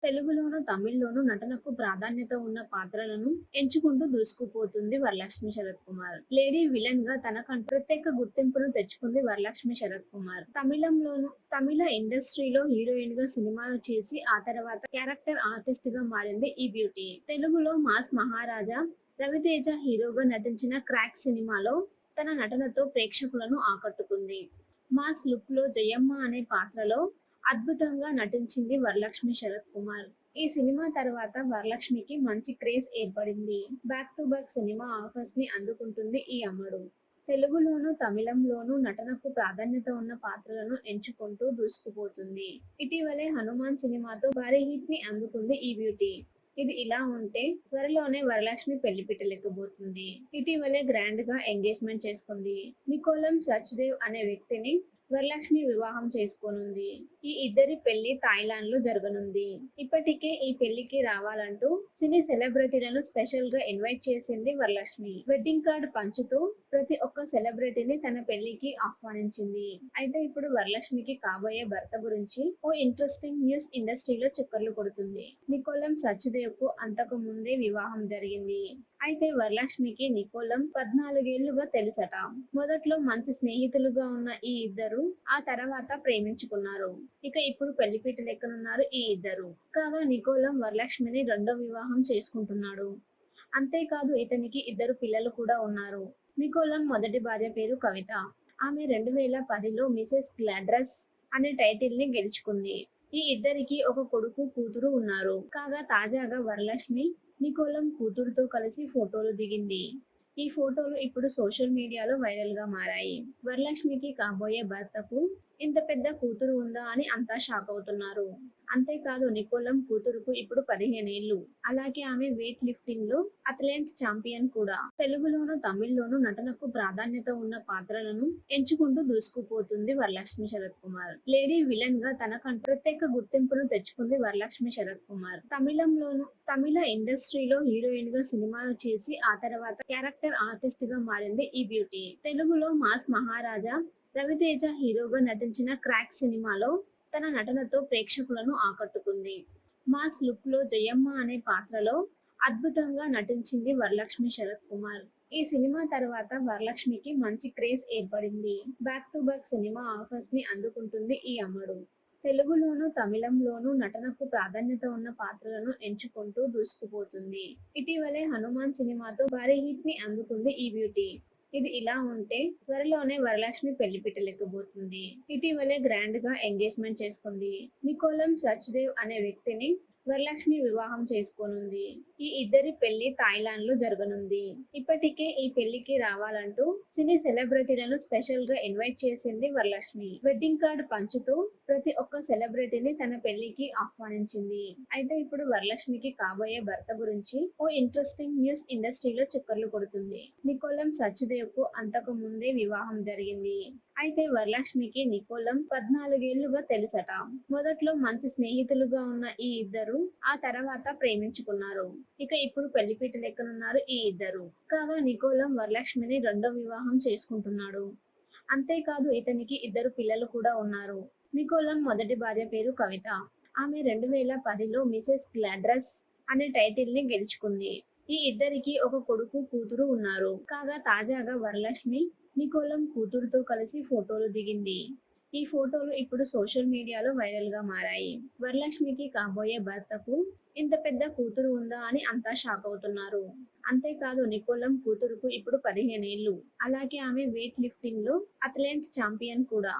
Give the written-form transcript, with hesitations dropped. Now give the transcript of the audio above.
తెలుగులోను, తమిళ్‌లోను నటనకు ప్రాధాన్యత ఉన్న పాత్రలను ఎంచుకుంటూ దూసుకుపోతుంది వరలక్ష్మి శరత్కుమార్. లేడీ విలన్‌గా తనకంటూ ప్రత్యేక గుర్తింపును తెచ్చుకుంది వరలక్ష్మి శరత్కుమార్. తమిళ ఇండస్ట్రీలో హీరోయిన్‌గా సినిమాలు చేసి ఆ తర్వాత క్యారెక్టర్ ఆర్టిస్ట్‌గా మారింది ఈ బ్యూటీ. తెలుగులో మాస్ మహారాజా రవితేజ హీరోగా నటించిన 'క్రాక్' సినిమాలో తన నటనతో ప్రేక్షకులను ఆకట్టుకుంది. మాస్ లుక్‌లో జయమ్మ అనే పాత్రలో అద్భుతంగా నటించింది వరలక్ష్మి శరత్కుమార్. ఈ సినిమా తర్వాత వరలక్ష్మికి మంచి క్రేజ్ ఏర్పడింది. Back to back cinema offers ని అందుకుంటుంది ఈ అమ్మడు. తెలుగులోను, తమిళంలోనూ నటనకు ప్రాధాన్యత ఉన్న పాత్రలను ఎంచుకుంటూ దూసుకుపోతుంది. ఇటీవలే 'హనుమాన్' సినిమాతో భారీ హిట్ ని అందుకుంది ఈ బ్యూటీ. ఇది ఇలా ఉంటే త్వరలోనే వరలక్ష్మి పెళ్లిపీట లెక్కబోతుంది. ఇటీవలే గ్రాండ్ గా ఎంగేజ్మెంట్ చేసుకుంది. నికోలం సచ్దేవ్ అనే వ్యక్తిని వరలక్ష్మి వివాహం చేసుకోనుంది. ఈ ఇద్దరి పెళ్లి థాయిలాండ్ లో జరగనుంది. ఇప్పటికే ఈ పెళ్లికి రావాలంటూ సినీ సెలబ్రిటీలను స్పెషల్ గా ఇన్వైట్ చేసింది వరలక్ష్మి. వెడ్డింగ్ కార్డ్ పంచుతూ ప్రతి ఒక్క సెలబ్రిటీని తన పెళ్లికి ఆహ్వానించింది. అయితే ఇప్పుడు వరలక్ష్మికి కాబోయే భర్త గురించి ఓ ఇంట్రెస్టింగ్ న్యూస్ ఇండస్ట్రీలో చక్కర్లు కొడుతుంది. నికోలం సచ్దేవ్ కు అంతకు ముందే వివాహం జరిగింది. అయితే వరలక్ష్మికి నికోలం 14 ఏళ్లుగా తెలుసట. మొదట్లో మంచి స్నేహితులుగా ఉన్న ఈ ఇద్దరు ఆ తర్వాత ప్రేమించుకున్నారు. ఇక ఇప్పుడు పెళ్లిపీట లెక్కనున్నారు ఈ ఇద్దరు. కాగా నికోలం వరలక్ష్మిని రెండో వివాహం చేసుకుంటున్నాడు. అంతేకాదు ఇతనికి ఇద్దరు పిల్లలు కూడా ఉన్నారు. నికోలం మొదటి భార్య పేరు కవిత. ఆమె 2010లో మిసెస్ గ్లాడ్రస్ అనే టైటిల్ ని గెలుచుకుంది. ఈ ఇద్దరికి ఒక కొడుకు, కూతురు ఉన్నారు. కాగా తాజాగా వరలక్ష్మి నికోలం కూతురుతో కలిసి ఫోటోలు దిగింది. ఈ ఫోటోలు ఇప్పుడు సోషల్ మీడియాలో వైరల్ గా మారాయి. వరలక్ష్మికి కాబోయే భర్తకు ఇంత పెద్ద కూతురు ఉందా అని అంతా షాక్ అవుతున్నారు. అంతేకాదు నికోలం కూతురుకు ఇప్పుడు 15 ఏళ్లు. అలాగే ఆమె వెయిట్ లిఫ్టింగ్ లో అథ్లెట్ ఛాంపియన్ కూడా. తెలుగులోను, తమిళ్‌లోను నటనకు ప్రాధాన్యత ఉన్న పాత్రలను ఎంచుకుంటూ దూసుకుపోతుంది వరలక్ష్మి శరత్కుమార్. లేడీ విలన్ గా తనకంటూ ప్రత్యేక గుర్తింపును తెచ్చుకుంది వరలక్ష్మి శరత్కుమార్. తమిళ ఇండస్ట్రీలో హీరోయిన్ గా సినిమాలు చేసి ఆ తర్వాత క్యారెక్టర్ ఆర్టిస్ట్ గా మారింది ఈ బ్యూటీ. తెలుగులో మాస్ మహారాజా రవితేజ హీరోగా నటించిన 'క్రాక్' సినిమాలో తన నటనతో ప్రేక్షకులను ఆకట్టుకుంది. మాస్ లుక్ లో జయమ్మ అనే పాత్రలో అద్భుతంగా నటించింది వరలక్ష్మి శరత్కుమార్. ఈ సినిమా తర్వాత వరలక్ష్మికి మంచి క్రేజ్ ఏర్పడింది. Back to back cinema offers ని అందుకుంటుంది ఈ అమ్మడు. తెలుగులోను, తమిళంలోనూ నటనకు ప్రాధాన్యత ఉన్న పాత్రలను ఎంచుకుంటూ దూసుకుపోతుంది. ఇటీవలే 'హనుమాన్' సినిమాతో భారీ హిట్ ని అందుకుంది ఈ బ్యూటీ. ఇది ఇలా ఉంటే త్వరలోనే వరలక్ష్మి పెళ్లిపీట లెక్కబోతుంది. ఇటీవలే గ్రాండ్ గా ఎంగేజ్మెంట్ చేసుకుంది. నికోలం సచ్దేవ్ అనే వ్యక్తిని వరలక్ష్మి వివాహం చేసుకోనుంది. ఈ ఇద్దరి పెళ్లి థాయిలాండ్ లో జరగనుంది. ఇప్పటికే ఈ పెళ్లికి రావాలంటూ సినీ సెలబ్రిటీలను స్పెషల్ గా ఇన్వైట్ చేసింది వరలక్ష్మి. వెడ్డింగ్ కార్డ్ పంచుతూ ప్రతి ఒక్క సెలబ్రిటీని తన పెళ్లికి ఆహ్వానించింది. అయితే ఇప్పుడు వరలక్ష్మికి కాబోయే భర్త గురించి ఓ ఇంట్రెస్టింగ్ న్యూస్ ఇండస్ట్రీలో చక్కర్లు కొడుతుంది. నికోలం సచ్దేవ్ కు అంతకు ముందే వివాహం జరిగింది. అయితే వరలక్ష్మికి నికోలం 14 ఏళ్లుగా తెలుసట. మొదట్లో మంచి స్నేహితులుగా ఉన్న ఈ ఇద్దరు ఆ తర్వాత ప్రేమించుకున్నారు. ఇక ఇప్పుడు పెళ్లిపీట లెక్కనున్నారు ఈ ఇద్దరు. కాగా నికోలం వరలక్ష్మిని రెండో వివాహం చేసుకుంటున్నాడు. అంతేకాదు ఇతనికి ఇద్దరు పిల్లలు కూడా ఉన్నారు. నికోలం మొదటి భార్య పేరు కవిత. ఆమె 2010లో మిసెస్ గ్లాడ్రస్ అనే టైటిల్ ని గెలుచుకుంది. ఈ ఇద్దరికి ఒక కొడుకు, కూతురు ఉన్నారు. కాగా తాజాగా వరలక్ష్మి నికోలం కూతురుతో కలిసి ఫోటోలు దిగింది. ఈ ఫోటోలు ఇప్పుడు సోషల్ మీడియాలో వైరల్ గా మారాయి. వరలక్ష్మికి కాబోయే భర్తకు ఇంత పెద్ద కూతురు ఉందా అని అంతా షాక్ అవుతున్నారు. అంతేకాదు నికోలం కూతురుకు ఇప్పుడు 15 ఏళ్లు. అలాగే ఆమె వెయిట్ లిఫ్టింగ్ లో అథ్లెట్ ఛాంపియన్ కూడా.